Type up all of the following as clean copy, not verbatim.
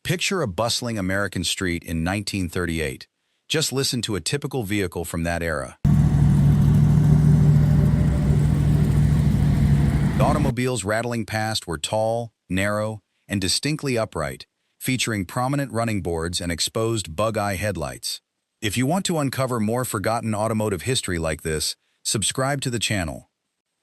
Picture a bustling American street in 1938. Just listen to a typical vehicle from that era. The automobiles rattling past were tall, narrow, and distinctly upright, featuring prominent running boards and exposed bug-eye headlights. If you want to uncover more forgotten automotive history like this, subscribe to the channel.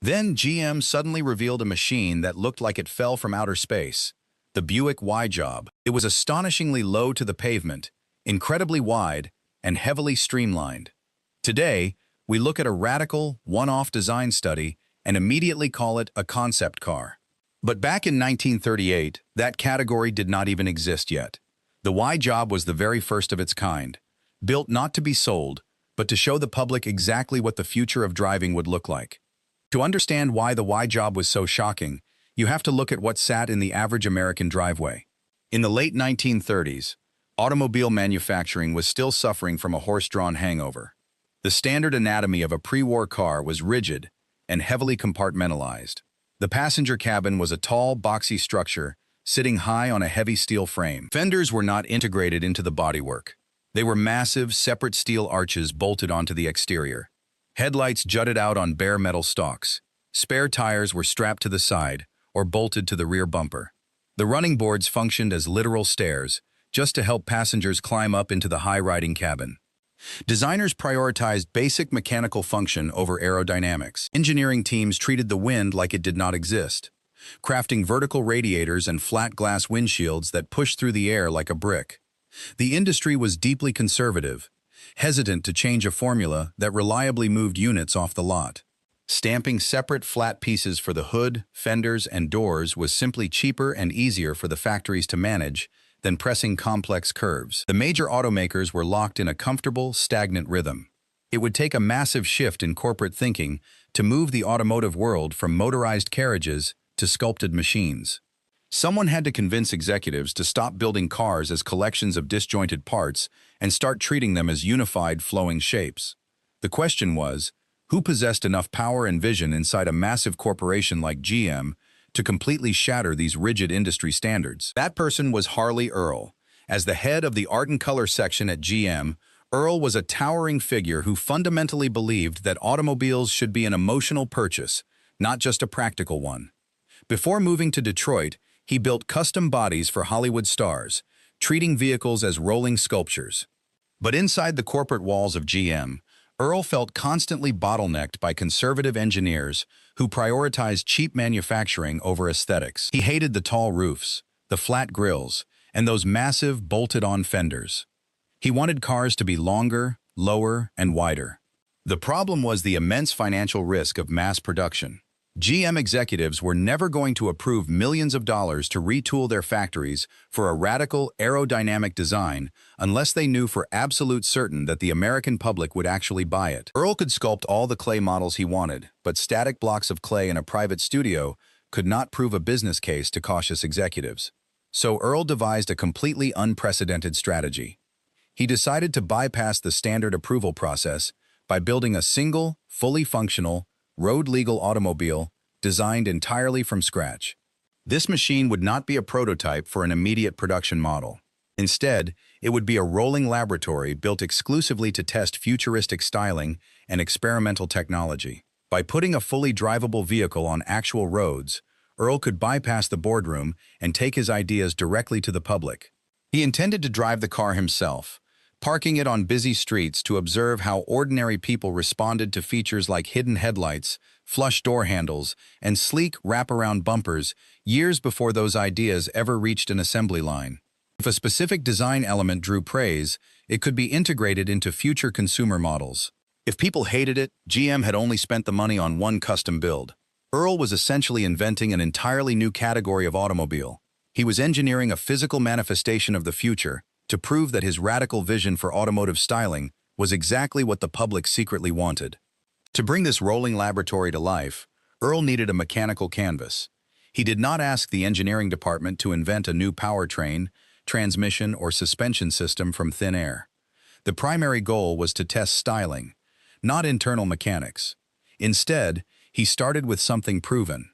Then GM suddenly revealed a machine that looked like it fell from outer space. The Buick Y-Job. It was astonishingly low to the pavement, incredibly wide, and heavily streamlined. Today, we look at a radical, one-off design study and immediately call it a concept car. But back in 1938, that category did not even exist yet. The Y-Job was the very first of its kind, built not to be sold, but to show the public exactly what the future of driving would look like. To understand why the Y-Job was so shocking, you have to look at what sat in the average American driveway. In the late 1930s, automobile manufacturing was still suffering from a horse-drawn hangover. The standard anatomy of a pre-war car was rigid and heavily compartmentalized. The passenger cabin was a tall, boxy structure sitting high on a heavy steel frame. Fenders were not integrated into the bodywork. They were massive, separate steel arches bolted onto the exterior. Headlights jutted out on bare metal stalks. Spare tires were strapped to the side or bolted to the rear bumper. The running boards functioned as literal stairs, just to help passengers climb up into the high-riding cabin. Designers prioritized basic mechanical function over aerodynamics. Engineering teams treated the wind like it did not exist, crafting vertical radiators and flat glass windshields that pushed through the air like a brick. The industry was deeply conservative, hesitant to change a formula that reliably moved units off the lot. Stamping separate flat pieces for the hood, fenders, and doors was simply cheaper and easier for the factories to manage than pressing complex curves. The major automakers were locked in a comfortable, stagnant rhythm. It would take a massive shift in corporate thinking to move the automotive world from motorized carriages to sculpted machines. Someone had to convince executives to stop building cars as collections of disjointed parts and start treating them as unified, flowing shapes. The question was, who possessed enough power and vision inside a massive corporation like GM to completely shatter these rigid industry standards? That person was Harley Earl. As the head of the art and color section at GM, Earl was a towering figure who fundamentally believed that automobiles should be an emotional purchase, not just a practical one. Before moving to Detroit, he built custom bodies for Hollywood stars, treating vehicles as rolling sculptures. But inside the corporate walls of GM, Earl felt constantly bottlenecked by conservative engineers who prioritized cheap manufacturing over aesthetics. He hated the tall roofs, the flat grills, and those massive bolted-on fenders. He wanted cars to be longer, lower, and wider. The problem was the immense financial risk of mass production. GM executives were never going to approve millions of dollars to retool their factories for a radical aerodynamic design unless they knew for absolute certain that the American public would actually buy it. Earl could sculpt all the clay models he wanted, but static blocks of clay in a private studio could not prove a business case to cautious executives. So Earl devised a completely unprecedented strategy. He decided to bypass the standard approval process by building a single, fully functional, road-legal automobile designed entirely from scratch. This machine would not be a prototype for an immediate production model. Instead, it would be a rolling laboratory built exclusively to test futuristic styling and experimental technology. By putting a fully drivable vehicle on actual roads, Earl could bypass the boardroom and take his ideas directly to the public. He intended to drive the car himself, parking it on busy streets to observe how ordinary people responded to features like hidden headlights, flush door handles, and sleek wraparound bumpers years before those ideas ever reached an assembly line. If a specific design element drew praise, it could be integrated into future consumer models. If people hated it, GM had only spent the money on one custom build. Earl was essentially inventing an entirely new category of automobile. He was engineering a physical manifestation of the future to prove that his radical vision for automotive styling was exactly what the public secretly wanted. To bring this rolling laboratory to life, Earl needed a mechanical canvas. He did not ask the engineering department to invent a new powertrain, transmission, or suspension system from thin air. The primary goal was to test styling, not internal mechanics. Instead, he started with something proven,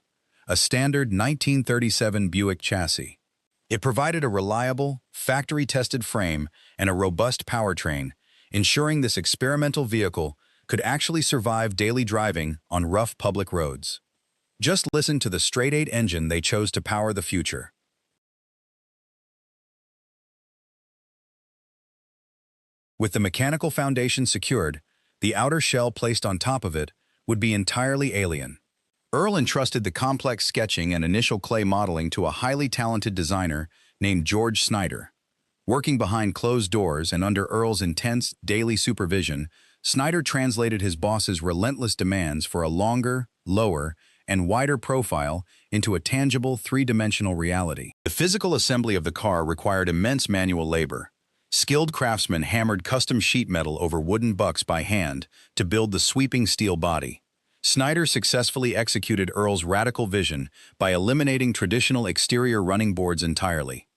a standard 1937 Buick chassis. It provided a reliable, factory-tested frame and a robust powertrain, ensuring this experimental vehicle could actually survive daily driving on rough public roads. Just listen to the straight-eight engine they chose to power the future. With the mechanical foundation secured, the outer shell placed on top of it would be entirely alien. Earl entrusted the complex sketching and initial clay modeling to a highly talented designer named George Snyder. Working behind closed doors and under Earl's intense, daily supervision, Snyder translated his boss's relentless demands for a longer, lower, and wider profile into a tangible, three-dimensional reality. The physical assembly of the car required immense manual labor. Skilled craftsmen hammered custom sheet metal over wooden bucks by hand to build the sweeping steel body. Snyder successfully executed Earl's radical vision by eliminating traditional exterior running boards entirely.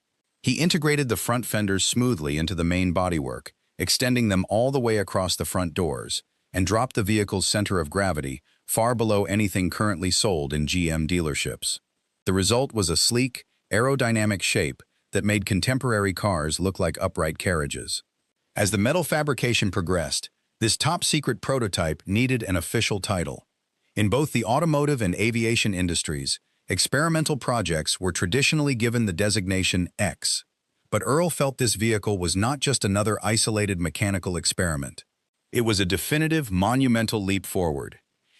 He integrated the front fenders smoothly into the main bodywork, extending them all the way across the front doors, and dropped the vehicle's center of gravity far below anything currently sold in GM dealerships. The result was a sleek, aerodynamic shape that made contemporary cars look like upright carriages. As the metal fabrication progressed, this top-secret prototype needed an official title. In both the automotive and aviation industries, experimental projects were traditionally given the designation X. But Earl felt this vehicle was not just another isolated mechanical experiment. It was a definitive, monumental leap forward.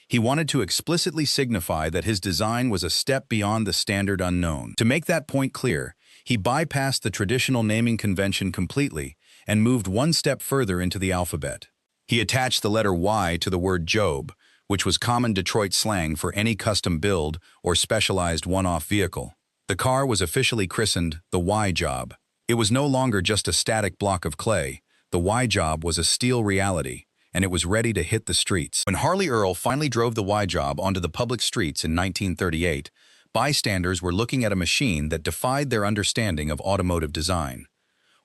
He wanted to explicitly signify that his design was a step beyond the standard unknown. To make that point clear, he bypassed the traditional naming convention completely and moved one step further into the alphabet. He attached the letter Y to the word Job, which was common Detroit slang for any custom build or specialized one-off vehicle. The car was officially christened the Y-Job. It was no longer just a static block of clay. The Y-Job was a steel reality, and it was ready to hit the streets. When Harley Earl finally drove the Y-Job onto the public streets in 1938, bystanders were looking at a machine that defied their understanding of automotive design.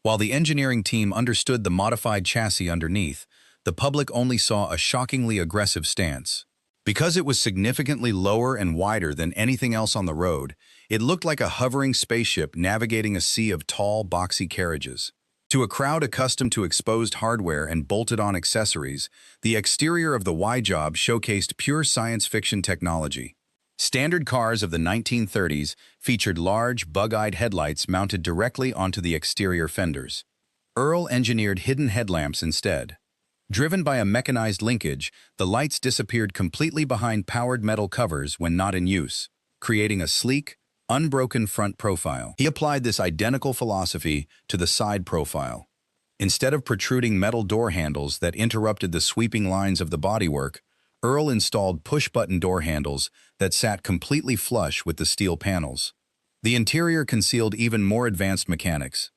While the engineering team understood the modified chassis underneath, the public only saw a shockingly aggressive stance. Because it was significantly lower and wider than anything else on the road, it looked like a hovering spaceship navigating a sea of tall, boxy carriages. To a crowd accustomed to exposed hardware and bolted-on accessories, the exterior of the Y-Job showcased pure science fiction technology. Standard cars of the 1930s featured large, bug-eyed headlights mounted directly onto the exterior fenders. Earl engineered hidden headlamps instead. Driven by a mechanized linkage, the lights disappeared completely behind powered metal covers when not in use, creating a sleek, unbroken front profile. He applied this identical philosophy to the side profile. Instead of protruding metal door handles that interrupted the sweeping lines of the bodywork, Earl installed push-button door handles that sat completely flush with the steel panels. The interior concealed even more advanced mechanics.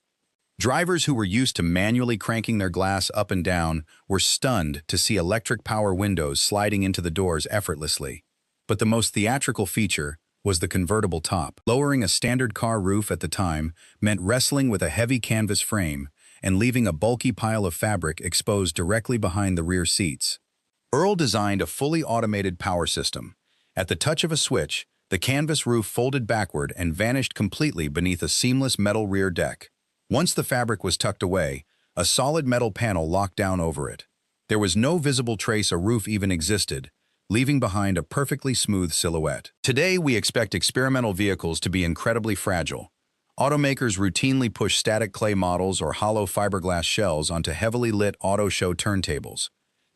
Drivers who were used to manually cranking their glass up and down were stunned to see electric power windows sliding into the doors effortlessly. But the most theatrical feature was the convertible top. Lowering a standard car roof at the time meant wrestling with a heavy canvas frame and leaving a bulky pile of fabric exposed directly behind the rear seats. Earl designed a fully automated power system. At the touch of a switch, the canvas roof folded backward and vanished completely beneath a seamless metal rear deck. Once the fabric was tucked away, a solid metal panel locked down over it. There was no visible trace a roof even existed, leaving behind a perfectly smooth silhouette. Today, we expect experimental vehicles to be incredibly fragile. Automakers routinely push static clay models or hollow fiberglass shells onto heavily lit auto show turntables.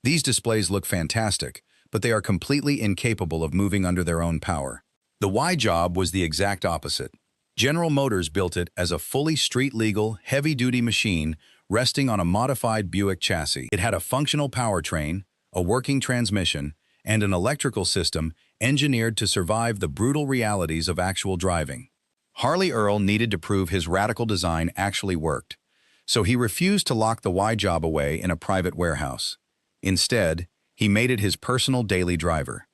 These displays look fantastic, but they are completely incapable of moving under their own power. The Y-Job was the exact opposite. General Motors built it as a fully street-legal, heavy-duty machine resting on a modified Buick chassis. It had a functional powertrain, a working transmission, and an electrical system engineered to survive the brutal realities of actual driving. Harley Earl needed to prove his radical design actually worked, so he refused to lock the Y-Job away in a private warehouse. Instead, he made it his personal daily driver.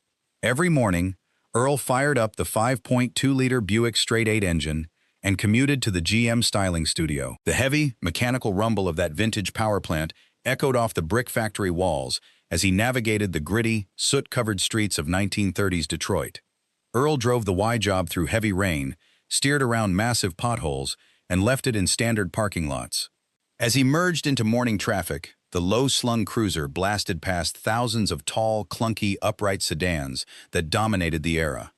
Every morning, Earl fired up the 5.2-liter Buick straight-eight engine and commuted to the GM styling studio. The heavy, mechanical rumble of that vintage power plant echoed off the brick factory walls as he navigated the gritty, soot-covered streets of 1930s Detroit. Earl drove the Y-Job through heavy rain, steered around massive potholes, and left it in standard parking lots. As he merged into morning traffic, the low-slung cruiser blasted past thousands of tall, clunky, upright sedans that dominated the era.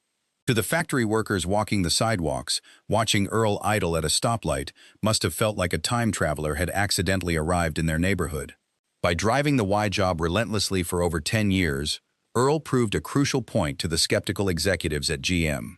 To the factory workers walking the sidewalks, watching Earl idle at a stoplight must have felt like a time traveler had accidentally arrived in their neighborhood. By driving the Y-Job relentlessly for over 10 years, Earl proved a crucial point to the skeptical executives at GM.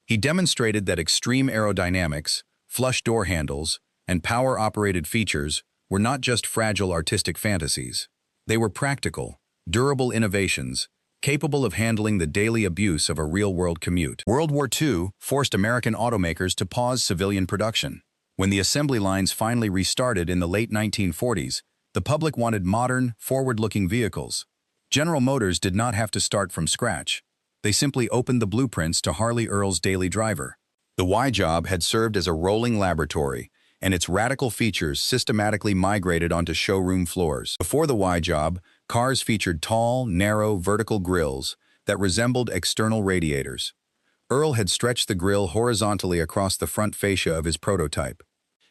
He demonstrated that extreme aerodynamics, flush door handles, and power-operated features were not just fragile artistic fantasies. They were practical, durable innovations, capable of handling the daily abuse of a real-world commute. World War II forced American automakers to pause civilian production. When the assembly lines finally restarted in the late 1940s, the public wanted modern, forward-looking vehicles. General Motors did not have to start from scratch. They simply opened the blueprints to Harley Earl's daily driver. The Y-Job had served as a rolling laboratory, and its radical features systematically migrated onto showroom floors. Before the Y-Job, cars featured tall, narrow, vertical grilles that resembled external radiators. Earl had stretched the grille horizontally across the front fascia of his prototype.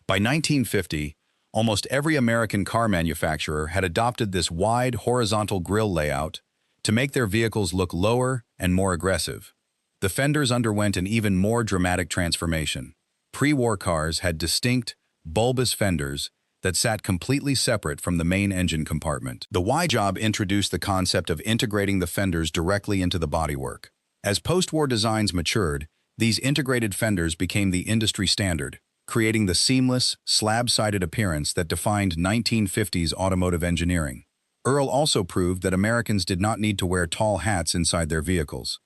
By 1950, almost every American car manufacturer had adopted this wide, horizontal grille layout to make their vehicles look lower and more aggressive. The fenders underwent an even more dramatic transformation. Pre-war cars had distinct, bulbous fenders that sat completely separate from the main engine compartment. The Y-Job introduced the concept of integrating the fenders directly into the bodywork. As post-war designs matured, these integrated fenders became the industry standard, creating the seamless, slab-sided appearance that defined 1950s automotive engineering. Earl also proved that Americans did not need to wear tall hats inside their vehicles.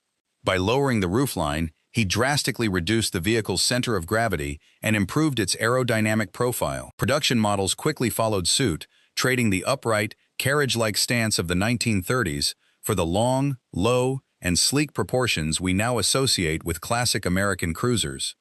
By lowering the roofline, he drastically reduced the vehicle's center of gravity and improved its aerodynamic profile. Production models quickly followed suit, trading the upright, carriage-like stance of the 1930s for the long, low, and sleek proportions we now associate with classic American cruisers.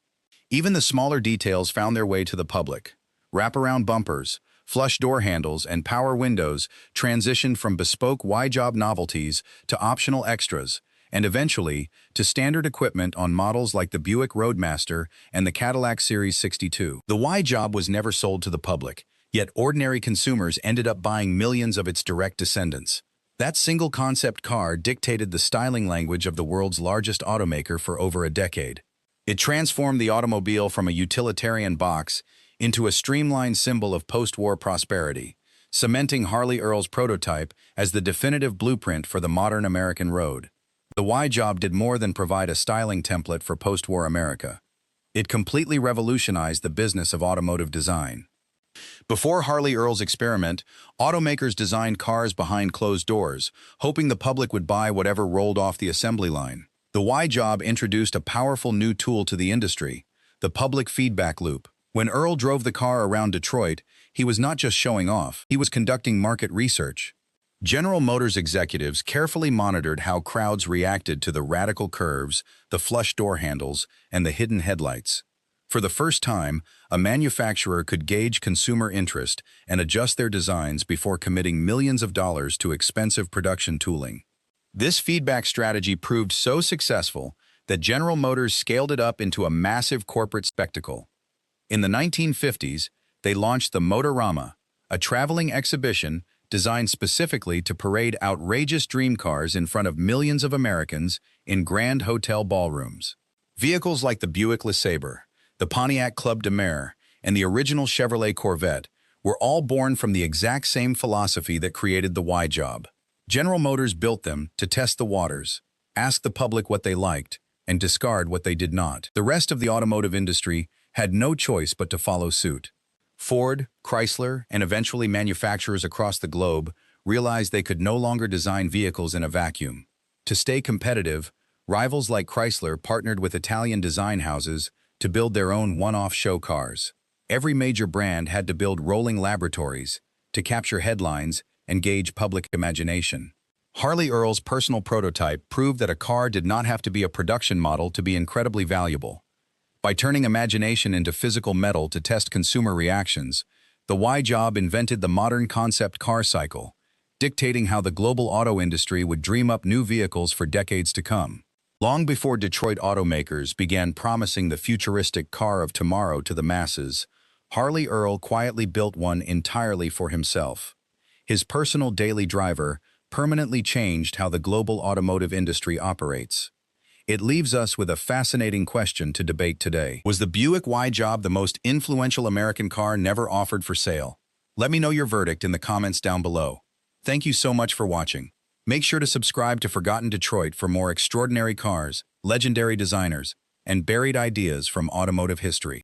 Even the smaller details found their way to the public. Wraparound bumpers, flush door handles, and power windows transitioned from bespoke Y-Job novelties to optional extras, and eventually to standard equipment on models like the Buick Roadmaster and the Cadillac Series 62. The Y-Job was never sold to the public, yet ordinary consumers ended up buying millions of its direct descendants. That single concept car dictated the styling language of the world's largest automaker for over a decade. It transformed the automobile from a utilitarian box into a streamlined symbol of post-war prosperity, cementing Harley Earl's prototype as the definitive blueprint for the modern American road. The Y-Job did more than provide a styling template for post-war America. It completely revolutionized the business of automotive design. Before Harley Earl's experiment, automakers designed cars behind closed doors, hoping the public would buy whatever rolled off the assembly line. The Y-Job introduced a powerful new tool to the industry, the public feedback loop. When Earl drove the car around Detroit, he was not just showing off, he was conducting market research. General Motors executives carefully monitored how crowds reacted to the radical curves, the flush door handles, and the hidden headlights. For the first time, a manufacturer could gauge consumer interest and adjust their designs before committing millions of dollars to expensive production tooling. This feedback strategy proved so successful that General Motors scaled it up into a massive corporate spectacle. In the 1950s, they launched the Motorama, a traveling exhibition designed specifically to parade outrageous dream cars in front of millions of Americans in grand hotel ballrooms. Vehicles like the Buick LeSabre, the Pontiac Club de Mer, and the original Chevrolet Corvette were all born from the exact same philosophy that created the Y-Job. General Motors built them to test the waters, ask the public what they liked, and discard what they did not. The rest of the automotive industry had no choice but to follow suit. Ford, Chrysler, and eventually manufacturers across the globe realized they could no longer design vehicles in a vacuum. To stay competitive, rivals like Chrysler partnered with Italian design houses to build their own one-off show cars. Every major brand had to build rolling laboratories to capture headlines and gauge public imagination. Harley Earl's personal prototype proved that a car did not have to be a production model to be incredibly valuable. By turning imagination into physical metal to test consumer reactions, the Y-Job invented the modern concept car cycle, dictating how the global auto industry would dream up new vehicles for decades to come. Long before Detroit automakers began promising the futuristic car of tomorrow to the masses, Harley Earl quietly built one entirely for himself. His personal daily driver permanently changed how the global automotive industry operates. It leaves us with a fascinating question to debate today. Was the Buick Y-Job the most influential American car never offered for sale? Let me know your verdict in the comments down below. Thank you so much for watching. Make sure to subscribe to Forgotten Detroit for more extraordinary cars, legendary designers, and buried ideas from automotive history.